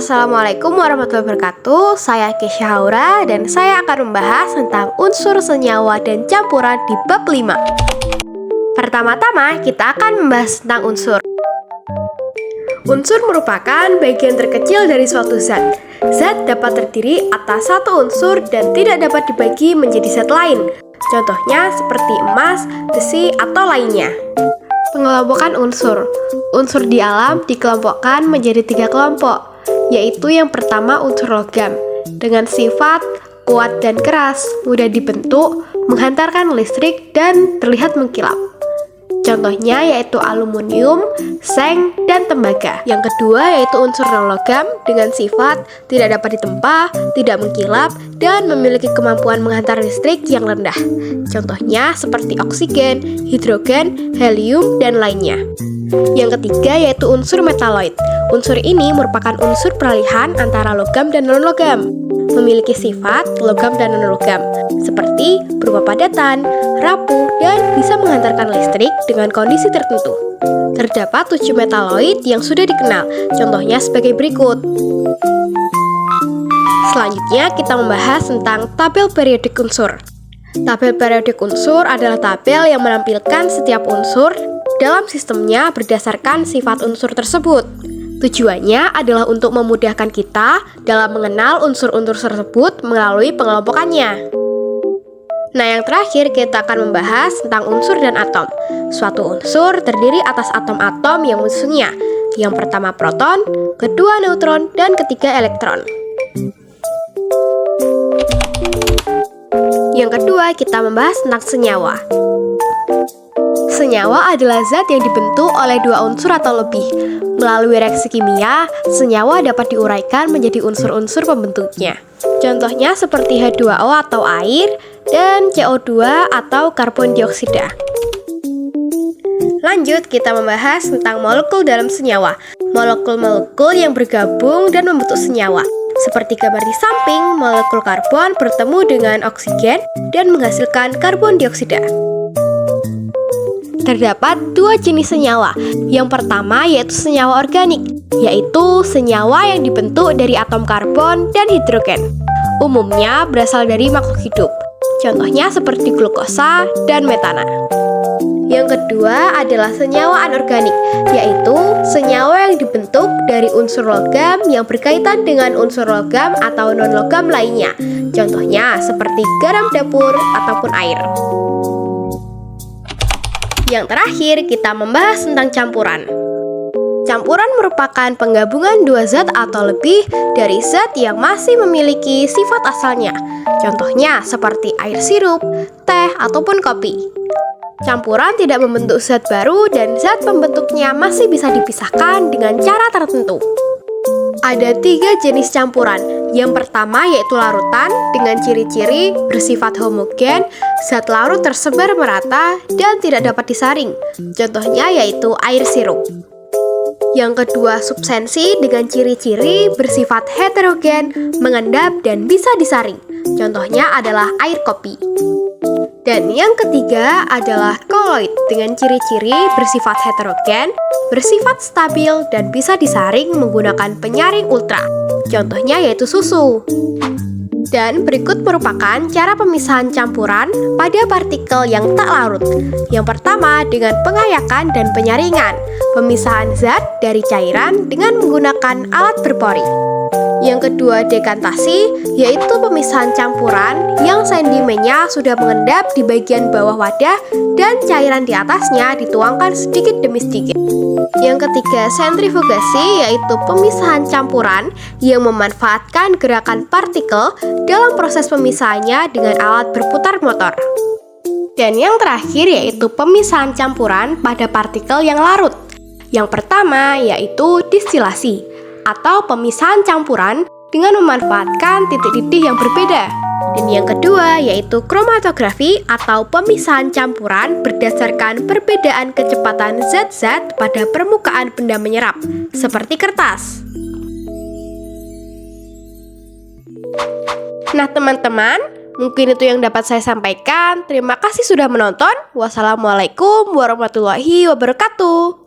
Assalamualaikum warahmatullahi wabarakatuh. Saya Kesha Haura dan saya akan membahas tentang unsur senyawa dan campuran di bab 5. Pertama-tama kita akan membahas tentang unsur. Unsur merupakan bagian terkecil dari suatu zat. Zat dapat terdiri atas satu unsur dan tidak dapat dibagi menjadi zat lain. Contohnya seperti emas, besi, atau lainnya. Pengelompokan unsur. Unsur di alam dikelompokkan menjadi 3 kelompok, yaitu yang pertama unsur logam, dengan sifat kuat dan keras, mudah dibentuk, menghantarkan listrik, dan terlihat mengkilap. Contohnya yaitu aluminium, seng, dan tembaga. Yang kedua yaitu unsur non-logam dengan sifat tidak dapat ditempa, tidak mengkilap, dan memiliki kemampuan menghantar listrik yang rendah. Contohnya seperti oksigen, hidrogen, helium, dan lainnya. Yang ketiga yaitu unsur metaloid. Unsur ini merupakan unsur peralihan antara logam dan non-logam. Memiliki sifat logam dan non-logam, seperti berupa padatan, rapuh, dan bisa menghantarkan listrik dengan kondisi tertentu. Terdapat 7 metaloid yang sudah dikenal, contohnya sebagai berikut. Selanjutnya kita membahas tentang tabel periodik unsur. Tabel periodik unsur adalah tabel yang menampilkan setiap unsur dalam sistemnya berdasarkan sifat unsur tersebut. Tujuannya adalah untuk memudahkan kita dalam mengenal unsur-unsur tersebut melalui pengelompokannya. Nah, yang terakhir kita akan membahas tentang unsur dan atom. Suatu unsur terdiri atas atom-atom yang menyusunnya. Yang pertama proton, kedua neutron, dan ketiga elektron. Yang kedua kita membahas tentang senyawa. Senyawa adalah zat yang dibentuk oleh 2 unsur atau lebih. Melalui reaksi kimia, senyawa dapat diuraikan menjadi unsur-unsur pembentuknya. Contohnya seperti H2O atau air dan CO2 atau karbon dioksida. Lanjut, kita membahas tentang molekul dalam senyawa. Molekul-molekul yang bergabung dan membentuk senyawa. Seperti gambar di samping, molekul karbon bertemu dengan oksigen dan menghasilkan karbon dioksida. Terdapat 2 jenis senyawa. Yang pertama yaitu senyawa organik, yaitu senyawa yang dibentuk dari atom karbon dan hidrogen. Umumnya berasal dari makhluk hidup. Contohnya seperti glukosa dan metana. Yang kedua adalah senyawa anorganik, yaitu senyawa yang dibentuk dari unsur logam yang berkaitan dengan unsur logam atau non-logam lainnya. Contohnya seperti garam dapur ataupun air. Yang terakhir, kita membahas tentang campuran. Campuran merupakan penggabungan 2 zat atau lebih dari zat yang masih memiliki sifat asalnya. Contohnya seperti air sirup, teh, ataupun kopi. Campuran tidak membentuk zat baru dan zat pembentuknya masih bisa dipisahkan dengan cara tertentu. Ada 3 jenis campuran. Yang pertama yaitu larutan dengan ciri-ciri bersifat homogen, zat larut tersebar merata dan tidak dapat disaring. Contohnya yaitu air sirup. Yang kedua substansi dengan ciri-ciri bersifat heterogen, mengendap dan bisa disaring. Contohnya adalah air kopi. Dan yang ketiga adalah koloid dengan ciri-ciri bersifat heterogen, bersifat stabil, dan bisa disaring menggunakan penyaring ultra. Contohnya yaitu susu. Dan berikut merupakan cara pemisahan campuran pada partikel yang tak larut. Yang pertama dengan pengayakan dan penyaringan, pemisahan zat dari cairan dengan menggunakan alat berpori. Yang kedua dekantasi, yaitu pemisahan campuran yang sedimennya sudah mengendap di bagian bawah wadah dan cairan di atasnya dituangkan sedikit demi sedikit. Yang ketiga sentrifugasi, yaitu pemisahan campuran yang memanfaatkan gerakan partikel dalam proses pemisahannya dengan alat berputar motor. Dan yang terakhir yaitu pemisahan campuran pada partikel yang larut. Yang pertama yaitu distilasi, atau pemisahan campuran dengan memanfaatkan titik-titik yang berbeda. Dan yang kedua yaitu kromatografi atau pemisahan campuran berdasarkan perbedaan kecepatan zat-zat pada permukaan benda menyerap, seperti kertas. Nah teman-teman, mungkin itu yang dapat saya sampaikan. Terima kasih sudah menonton. Wassalamualaikum warahmatullahi wabarakatuh.